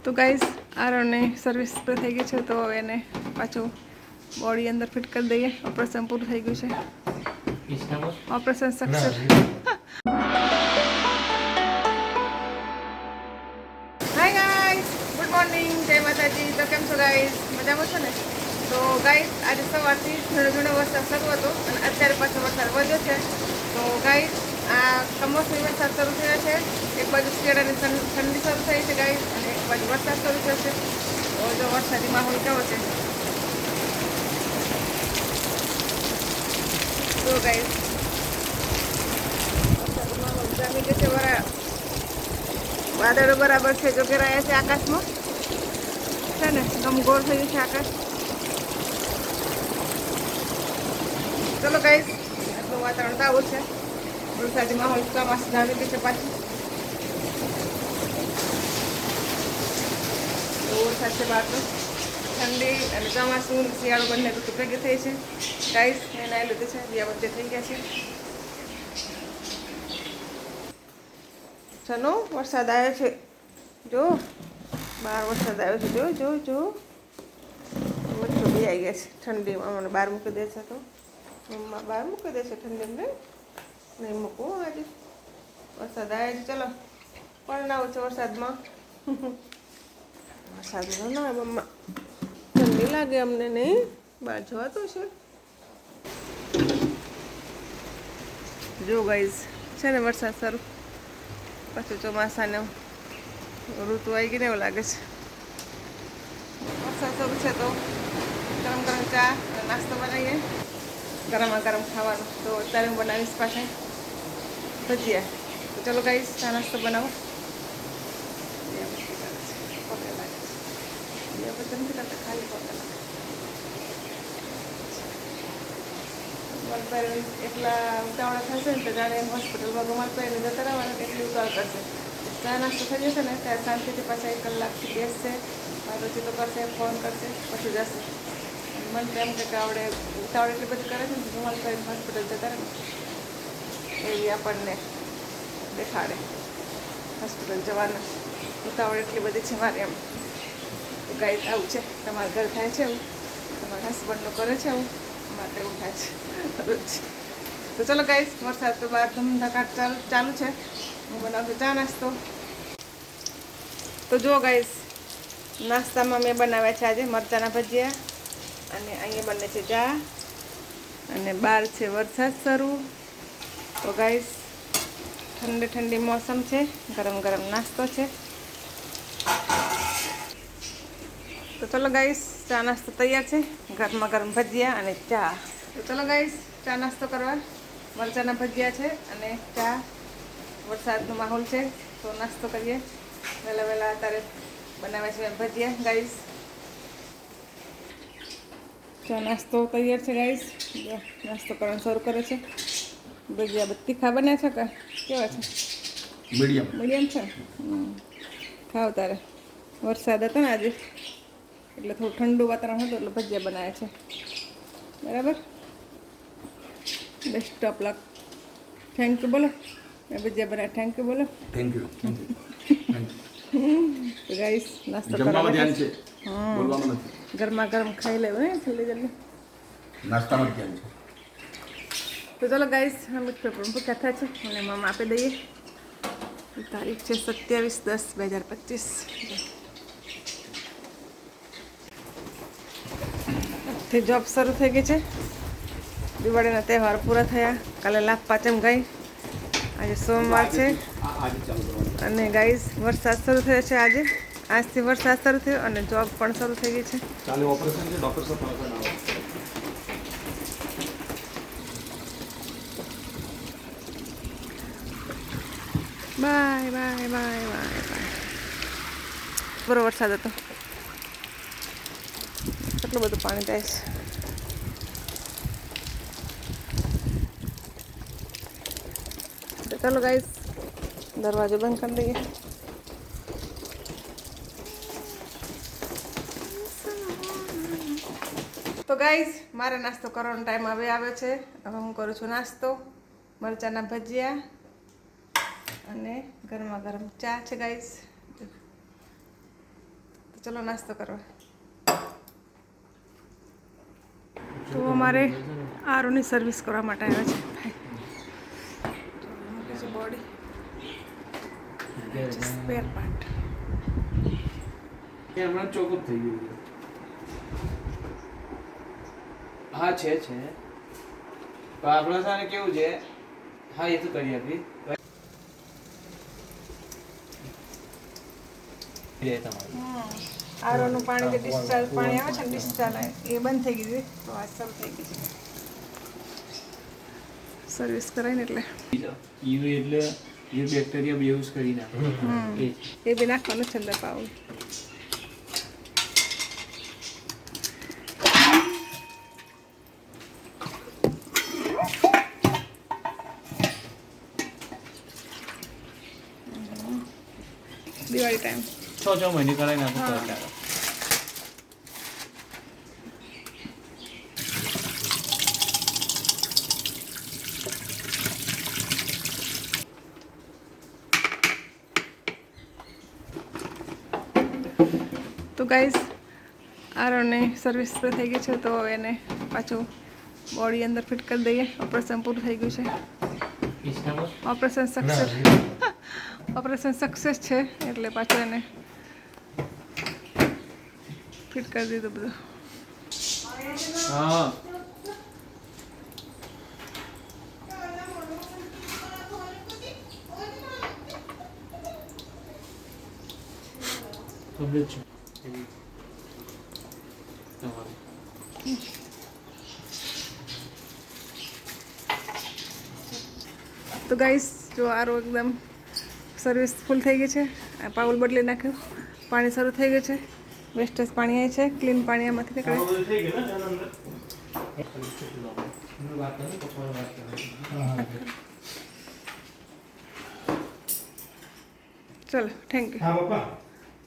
તો guys આરોને service પર થઈ ગઈ છે તો એને પાછું બોડી અંદર ફિટ કરી દઈએ. ઓપરેશન પૂરું થઈ ગયું છે. Operation success. Hi guys, good morning, જય માતાજી. તો કેમ છો ગાઈઝ? મજામાં છો ને? તો ગાઈઝ આજે સવારથી ઝીણો વરસાદ શરૂ હતો અને અત્યારે પાછો વરસાદ વધ્યો છે. તો ગાઈઝ આ કમોસમી વરસાદ શરૂ થયો છે. એક બાજુ શિયાળાની ઠંડી શરૂ થઈ છે ગાઈઝ અને એક બાજુ વરસાદ શરૂ થયો છે. તો જો વરસાદી માહોલ કેવો છે જો ગાઈઝ. વરસાદી માહોલ જામી ગયો છે. વાદળો બરાબર છે જો ઘેરાયા છે આકાશમાં છે ને, ગમગોળ થયું છે આકાશ. ચલો ગાઈઝ, આટલું વાતાવરણ તો આવું છે. વરસાદી માહોલ ચોમાસું જામી ગયું છે પાછું. વરસાદ છે બહાર તો ઠંડી અને ચોમાસું શિયાળો બંને ઋતુ ભેગી થઈ છે ગાઈઝ. મેં નાઈ લીધું છે, દિયા વચ્ચે થઈ ગયા છે. ચલો વરસાદ આવ્યો છે જો, બહાર વરસાદ આવ્યો છે જો જો જો. મચ્છો બી આવી ગયા છે ઠંડીમાં. મને બહાર મૂકી દે છે તો મમ્મા બહાર મૂકી દે છે ઠંડીમાં. નહીં મૂકવું આજે, વરસાદ આવ્યો છે. ચલો પણ ના છે વરસાદમાં. વરસાદ ના મમ્મા, ઠંડી લાગે અમને નહીં. બહાર જવાતું છે જો ગાઈઝ. છે ને વરસાદ શરૂ, પછી ચોમાસાને ઋતુ આવી ગઈ ને એવું લાગે છે. વરસાદ શરૂ છે તો ગરમ ગરમ ચા નાસ્તો બનાવીએ. ગરમા ગરમ ખાવાનું તો અત્યારે હું બનાવીશ પાછા ભજીયા. તો ચલો ગાઈઝ ચા નાસ્તો બનાવો. ખાલી એટલા ઉતાવળા થશે ને તો જાણે હોસ્પિટલમાં રૂમાલ પહેરીને જતા રહેવાના એટલી ઉતાવળ કરશે. ચા નાસ્તો થઈ જશે ને ત્યારે શાંતિથી પાછા 1 કલાકથી બેસશે, વાતોચીતો કરશે, ફોન કરશે, પછી જશે. મને તો એમ કે આવડે ઉતાવળ એટલી બધી કરે છે ને રૂમાલ પહેરીને હોસ્પિટલ જતા રહે ને એવી આપણને દેખાડે. હોસ્પિટલ જવાના ઉતાવળ એટલી બધી છે મારે એમ. તો ગાઈડ આવું છે, તમારા ઘર થાય છે એવું, તમારા હસબન્ડનું કરે છે એવું, માટે એવું થાય છે રોજ. તો ચલો ગાઈસ, વરસાદ તો બહાર ધમધકાટ ચાલુ છે. હું બનાવું ચા નાસ્તો. તો જો ગાઈસ, નાસ્તામાં મેં બનાવ્યા છે આજે મરચાંના ભજીયા અને અહીંયા બને છે ચા અને બહાર છે વરસાદ શરૂ. તો ગાઈસ ઠંડી ઠંડી મોસમ છે, ગરમ ગરમ નાસ્તો છે. તો ચલો ગાઈસ, ચા નાસ્તો તૈયાર છે. ગરમા ગરમ ભજીયા અને ચા. તો ચલો ગાઈસ, ચા નાસ્તો કરવા. મરચાંના ભજીયા છે અને ચા. વરસાદનો માહોલ છે તો નાસ્તો કરીએ. વહેલા વહેલા અત્યારે બનાવ્યા છે ભજીયા ગાઈસ. ચા નાસ્તો તૈયાર છે ગાઈસ. નાસ્તો કરવાનું શરૂ કરે છે. ભજીયા બધી તીખા બન્યા છે કે કેવા છે? મીડિયમ છે. ખાવ તારે. વરસાદ હતો ને આજે એટલે થોડું ઠંડુ વાતાવરણ હતું એટલે ભજીયા બનાવ્યા છે. બરાબર, best of luck. Thank you બોલો. મેં ભજીયા બનાવ્યા, થેન્ક યુ બોલો. Thank you. તો ગાઈસ નાસ્તો જમવામાં ધ્યાન છે, બોલવામાં નથી. ગરમા ગરમ ખાઈ લેવું ને જલ્દી જલ્દી. નાસ્તામાં ધ્યાન છે. તો ચલો ગાઈસ, અમિત પેપર ભૂખ્યા થાય છે અને મામા આપી દઈએ. તારીખ છે 27/10/2025. થી જોબ શરૂ થઈ ગઈ છે. દિવાળીના તહેવાર પૂરા થયા. કાલે લાભ પાંચમ ગઈ, આજે સોમવાર છે અને ગાઈઝ વરસાદ શરૂ થયો છે આજે. આજથી વરસાદ શરૂ થયો અને જોબ પણ શરૂ થઈ ગઈ છે. કાલે ઓપરેશન છે, ડોક્ટર સાહેબ પાસે આવો. Bye bye bye bye bye. બરો વરસાદ હતો, કેટલું બધું પાણી જાય છે. ચાલો ગાઈસ, દરવાજો બંધ કરી દઈએ. તો ગાઈસ, મારે નાસ્તો કરવાનો ટાઈમ હવે આવ્યો છે. હવે હું કરું છું નાસ્તો. મરચાંના ભજીયા અને ગરમા ગરમ ચા છે ગાઈસ. ચલો નાસ્તો કરવા. તો અમારે આરોની સર્વિસ કરવા માટે આવ્યા છે ભાઈ. મૂકે છે બોડી સ્પેર પાર્ટ. હમણાં ચોકઅપ થઈ ગયું છે. હા છે પણ આપણા સાને કેવું છે. હા એ તો કરી આપી આરોનું પાણી જે ડિસ્ચાર્જ પાણી આવે છે ને ડિસ્ચાર્જ એ બંધ થઈ ગઈ તો આ શરૂ થઈ ગઈ છે સર્વિસ કરાય ને એટલે યુ એટલે યુ બેક્ટેરિયા બી યુઝ કરી નાખે એ બી નાખવાનું છે અંદર પાઉલ. દિવાળી ટાઈમ 6 મહિને કરાવી નાખો તો તો ગાઈઝ આરોની સર્વિસ પૂરી થઈ ગઈ છે તો એને પાછું બોડી અંદર ફિટ કરી દઈએ. ઓપરેશન પૂરું થઈ ગયું છે. ઓપરેશન સક્સેસ છે એટલે પાછું એને ફિટ કરી દીધું બધું. હા તો ગાઈસ જો આરો એકદમ સર્વિસ ફૂલ થઈ ગઈ છે. આ પાઉલ બદલી નાખ્યું. પાણી શરૂ થઈ ગયું છે. વેસ્ટેજ પાણી આવે છે. ક્લીન પાણી આમાંથી નીકળે. ચલો થેન્ક યુ. હા પપ્પા